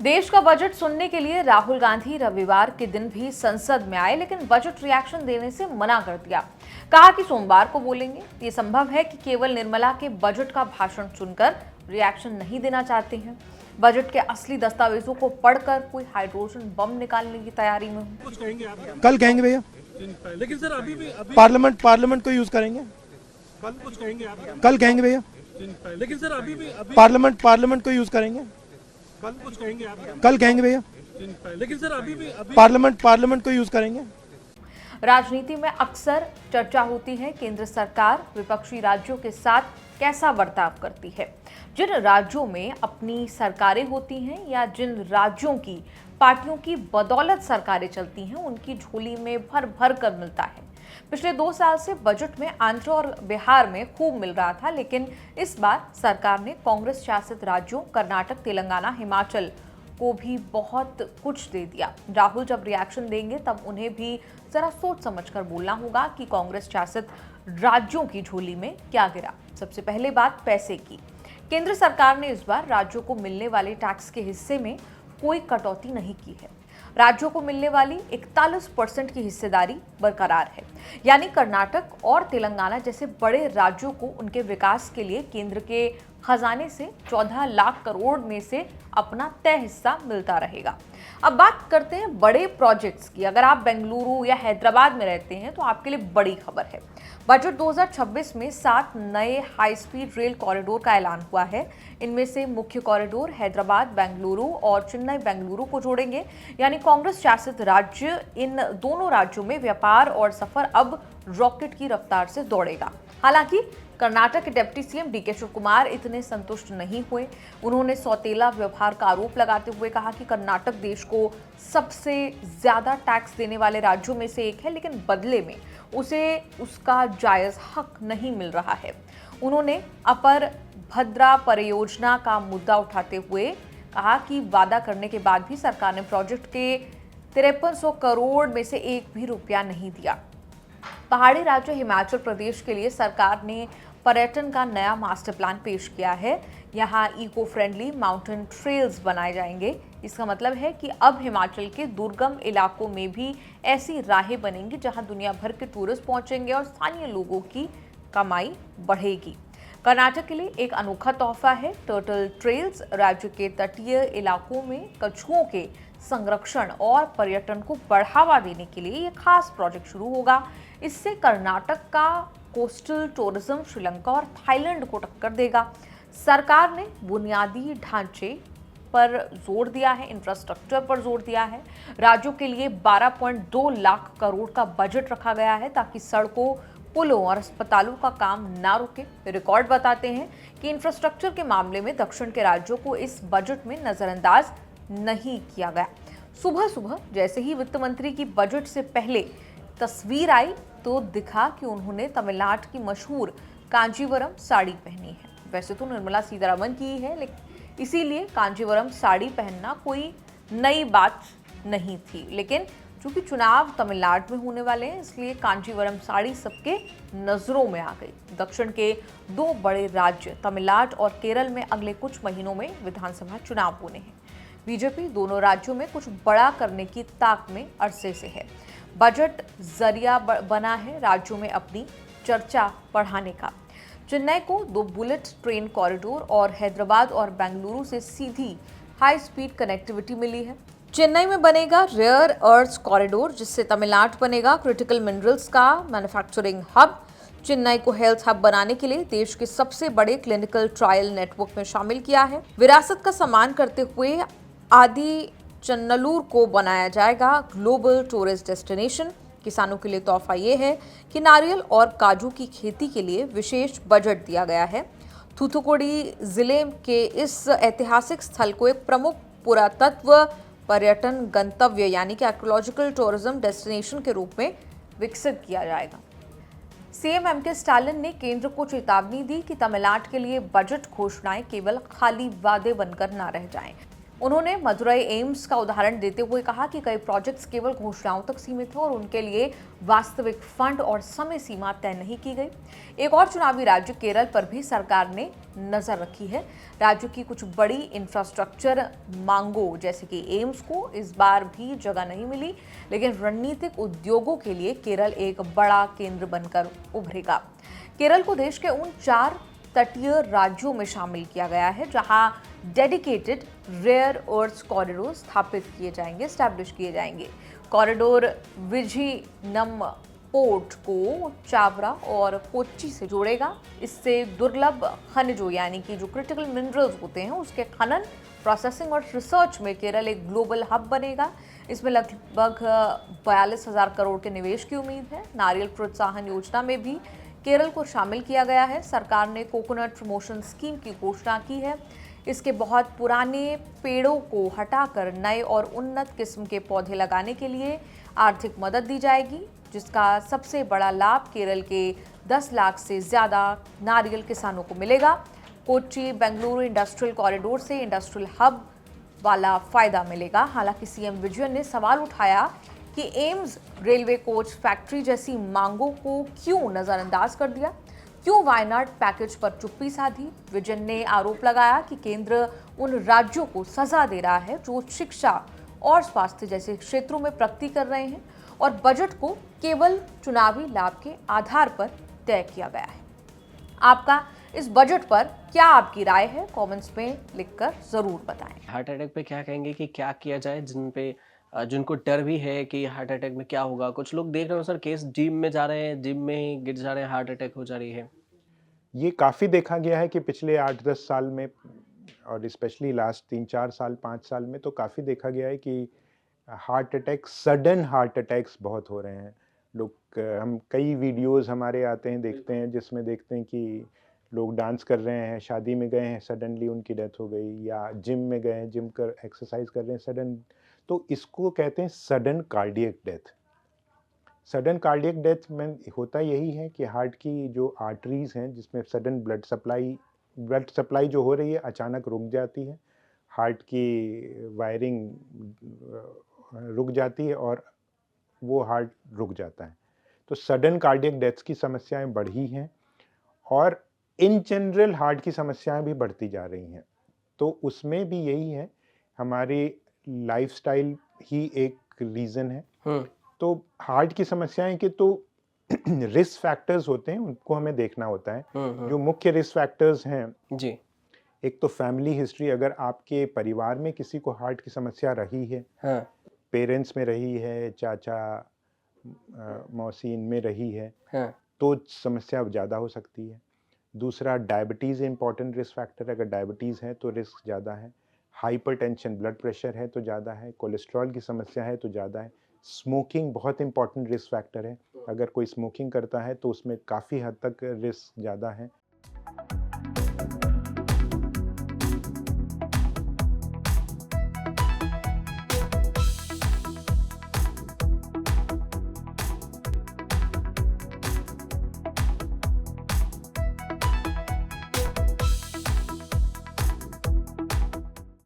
देश का बजट सुनने के लिए राहुल गांधी रविवार के दिन भी संसद में आए, लेकिन बजट रिएक्शन देने से मना कर दिया। कहा कि सोमवार को बोलेंगे। ये संभव है कि केवल निर्मला के बजट का भाषण सुनकर रिएक्शन नहीं देना चाहते हैं। बजट के असली दस्तावेजों को पढ़कर कोई हाइड्रोजन बम निकालने की तैयारी में हो। कुछ कहेंगे आप? कल कहेंगे भैया, लेकिन सर अभी पार्लियामेंट को यूज करेंगे। कल कुछ कहेंगे आप? कल कहेंगे भैया, लेकिन सर अभी पार्लियामेंट को यूज करेंगे। कल कुछ कहेंगे आप? कल कहेंगे भैया, लेकिन सर अभी पार्लियामेंट को यूज करेंगे। राजनीति में अक्सर चर्चा होती है केंद्र सरकार विपक्षी राज्यों के साथ कैसा बर्ताव करती है। जिन राज्यों में अपनी सरकारें होती हैं या जिन राज्यों की पार्टियों की बदौलत सरकारें चलती हैं, उनकी झोली में भर भर कर मिलता है। पिछले 2 साल से बजट में आंध्र और बिहार में खूब मिल रहा था, लेकिन इस बार सरकार ने कांग्रेस शासित राज्यों कर्नाटक, तेलंगाना, हिमाचल को भी बहुत कुछ दे दिया। राहुल जब रिएक्शन देंगे तब उन्हें भी जरा सोच समझकर बोलना होगा कि कांग्रेस शासित राज्यों की झोली में क्या गिरा। सबसे पहले बात पैसे की। केंद्र सरकार ने इस बार राज्यों को मिलने वाले टैक्स के हिस्से में कोई कटौती नहीं की है। राज्यों को मिलने वाली 41% की हिस्सेदारी बरकरार है। यानी कर्नाटक और तेलंगाना जैसे बड़े राज्यों को उनके विकास के लिए केंद्र के खजाने से 14 लाख करोड़ में से अपना तय हिस्सा मिलता रहेगा। अब बात करते हैं बड़े प्रोजेक्ट्स की। अगर आप बेंगलुरु या हैदराबाद में रहते हैं तो आपके लिए बड़ी खबर है। बजट 2026 में 7 नए हाई स्पीड रेल कॉरिडोर का ऐलान हुआ है। इनमें से मुख्य कॉरिडोर हैदराबाद बेंगलुरु और चेन्नई बेंगलुरु को जोड़ेंगे। यानी कांग्रेस शासित राज्य इन दोनों राज्यों में व्यापार और सफर अब रॉकेट की रफ्तार से दौड़ेगा। हालांकि कर्नाटक के डिप्टी सीएम डीके शिवकुमार इतने संतुष्ट नहीं हुए। उन्होंने सौतेला व्यवहार का आरोप लगाते हुए कहा कि कर्नाटक देश को सबसे ज्यादा टैक्स देने वाले राज्यों में से एक है, लेकिन बदले में उसे उसका जायज हक नहीं मिल रहा है। उन्होंने अपर भद्रा परियोजना का मुद्दा उठाते हुए कहा कि वादा करने के बाद भी सरकार ने प्रोजेक्ट के 5300 करोड़ में से एक भी रुपया नहीं दिया। पहाड़ी राज्य हिमाचल प्रदेश के लिए सरकार ने पर्यटन का नया मास्टर प्लान पेश किया है। यहाँ इको फ्रेंडली माउंटेन ट्रेल्स बनाए जाएंगे। इसका मतलब है कि अब हिमाचल के दुर्गम इलाकों में भी ऐसी राहें बनेंगी जहां दुनिया भर के टूरिस्ट पहुंचेंगे और स्थानीय लोगों की कमाई बढ़ेगी। कर्नाटक के लिए एक अनोखा तोहफा है टर्टल ट्रेल्स। राज्य के तटीय इलाकों में कछुओं के संरक्षण और पर्यटन को बढ़ावा देने के लिए ये खास प्रोजेक्ट शुरू होगा। इससे कर्नाटक का कोस्टल टूरिज्म श्रीलंका और थाईलैंड को टक्कर देगा। सरकार ने बुनियादी ढांचे पर जोर दिया है, इंफ्रास्ट्रक्चर पर जोर दिया है। राज्यों के लिए 12.2 लाख करोड़ का बजट रखा गया है ताकि सड़कों, पुलों और अस्पतालों का काम ना रुके। रिकॉर्ड बताते हैं कि इंफ्रास्ट्रक्चर के मामले में दक्षिण के राज्यों को इस बजट में नजरअंदाज नहीं किया गया। सुबह सुबह जैसे ही वित्त मंत्री की बजट से पहले तस्वीर आई तो दिखा कि उन्होंने तमिलनाडु की मशहूर कांजीवरम साड़ी पहनी है। वैसे तो निर्मला सीतारमण की है, लेकिन इसीलिए कांजीवरम साड़ी पहनना कोई नई बात नहीं थी। लेकिन चूंकि चुनाव तमिलनाडु में होने वाले हैं, इसलिए कांजीवरम साड़ी सबके नजरों में आ गई। दक्षिण के 2 बड़े राज्य तमिलनाडु और केरल में अगले कुछ महीनों में विधानसभा चुनाव होने हैं। बीजेपी दोनों राज्यों में कुछ बड़ा करने की ताक में अरसे से है। बजट जरिया बना है राज्यों में अपनी चर्चा बढ़ाने का। चेन्नई को 2 बुलेट ट्रेन कॉरिडोर और हैदराबाद और बेंगलुरु से सीधी हाई स्पीड कनेक्टिविटी मिली है। चेन्नई में बनेगा रेयर अर्थ कॉरिडोर, जिससे तमिलनाडु बनेगा क्रिटिकल मिनरल्स का मैन्युफैक्चरिंग हब। चेन्नई को हेल्थ हब बनाने के लिए देश के सबसे बड़े क्लिनिकल ट्रायल नेटवर्क में शामिल किया है। विरासत का सम्मान करते हुए आदि चन्नलूर को बनाया जाएगा ग्लोबल टूरिस्ट डेस्टिनेशन। किसानों के लिए तोहफा ये है कि नारियल और काजू की खेती के लिए विशेष बजट दिया गया है। थूथुकुडी जिले के इस ऐतिहासिक स्थल को एक प्रमुख पुरातत्व पर्यटन गंतव्य यानी कि आर्कियोलॉजिकल टूरिज्म डेस्टिनेशन के रूप में विकसित किया जाएगा। सीएम एमके स्टालिन ने केंद्र को चेतावनी दी कि तमिलनाडु के लिए बजट घोषणाएं केवल खाली वादे बनकर न रह जाएं। उन्होंने मदुरई एम्स का उदाहरण देते हुए कहा कि कई प्रोजेक्ट्स केवल घोषणाओं तक सीमित हैं और उनके लिए वास्तविक फंड और समय सीमा तय नहीं की गई। एक और चुनावी राज्य केरल पर भी सरकार ने नजर रखी है। राज्य की कुछ बड़ी इंफ्रास्ट्रक्चर मांगों जैसे कि एम्स को इस बार भी जगह नहीं मिली, लेकिन रणनीतिक उद्योगों के लिए केरल एक बड़ा केंद्र बनकर उभरेगा। केरल को देश के उन 4 तटीय राज्यों में शामिल किया गया है जहां डेडिकेटेड रेयर अर्थ कॉरिडोर स्थापित एस्टैब्लिश किए जाएंगे। कॉरिडोर विजिनम पोर्ट को चावरा और कोच्चि से जोड़ेगा। इससे दुर्लभ खनिजों यानी कि जो क्रिटिकल मिनरल्स होते हैं उसके खनन, प्रोसेसिंग और रिसर्च में केरल एक ग्लोबल हब बनेगा। इसमें लगभग 42,000 करोड़ के निवेश की उम्मीद है। नारियल प्रोत्साहन योजना में भी केरल को शामिल किया गया है। सरकार ने कोकोनट प्रमोशन स्कीम की घोषणा की है। इसके बहुत पुराने पेड़ों को हटाकर नए और उन्नत किस्म के पौधे लगाने के लिए आर्थिक मदद दी जाएगी, जिसका सबसे बड़ा लाभ केरल के 10 लाख से ज़्यादा नारियल किसानों को मिलेगा। कोच्चि बेंगलुरु इंडस्ट्रियल कॉरिडोर से इंडस्ट्रियल हब वाला फायदा मिलेगा। हालांकि सीएम विजयन ने सवाल उठाया कि एम्स रेलवे कोच फैक्ट्री जैसी मांगों को क्यों नजरअंदाज कर दिया, क्यों वायनाड पैकेज पर चुप्पी साधी। विजयन ने आरोप लगाया कि केंद्र उन राज्यों को सजा दे रहा है जो शिक्षा और स्वास्थ्य जैसे क्षेत्रों में प्रगति कर रहे हैं और बजट को केवल चुनावी लाभ के आधार पर तय किया गया है। आपका इस बजट पर क्या आपकी राय है, कमेंट्स में लिखकर जरूर बताएं। हार्ट अटैक पे क्या कहेंगे कि क्या किया जाए जिनको डर भी है कि हार्ट अटैक में क्या होगा। कुछ लोग देख रहे हो सर केस जिम में जा रहे हैं, जिम में ही गिर जा रहे हैं, हार्ट अटैक हो जा रही है। ये काफ़ी देखा गया है कि पिछले 8-10 साल में और स्पेशली लास्ट 3-4 साल 5 साल में तो काफ़ी देखा गया है कि heart attack, sudden heart attacks बहुत हो रहे हैं। लोग हम कई वीडियोस हमारे आते हैं, देखते हैं, जिसमें देखते हैं कि लोग डांस कर रहे हैं, शादी में गए हैं, सडनली उनकी डेथ हो गई, या जिम में गए हैं, जिम कर एक्सरसाइज कर रहे हैं, सडन, तो इसको कहते हैं sudden cardiac death. Sudden cardiac death में होता यही है कि हार्ट की जो आर्टरीज हैं जिसमें सडन ब्लड सप्लाई जो हो रही है अचानक रुक जाती है, हार्ट की वायरिंग रुक जाती है और वो हार्ट रुक जाता है। तो सडन कार्डियक डेथ्स की समस्याएं बढ़ी हैं और इन जनरल हार्ट की समस्याएं भी बढ़ती जा रही हैं। तो उसमें भी यही है, हमारी लाइफस्टाइल ही एक रीज़न है। तो हार्ट की समस्याएं के तो रिस्क फैक्टर्स होते हैं, उनको हमें देखना होता है। जो मुख्य रिस्क फैक्टर्स हैं जी, एक तो फैमिली हिस्ट्री, अगर आपके परिवार में किसी को हार्ट की समस्या रही है, हाँ, पेरेंट्स में रही है, चाचा मौसी इनमें रही है, हाँ, तो समस्या ज़्यादा हो सकती है। दूसरा, डायबिटीज़ इंपॉर्टेंट रिस्क फैक्टर है, अगर डायबिटीज़ है तो रिस्क ज़्यादा है। हाइपरटेंशन, ब्लड प्रेशर है तो ज़्यादा है। कोलेस्ट्रॉल की समस्या है तो ज़्यादा है। स्मोकिंग बहुत इंपॉर्टेंट रिस्क फैक्टर है, अगर कोई स्मोकिंग करता है तो उसमें काफ़ी हद तक रिस्क ज़्यादा है।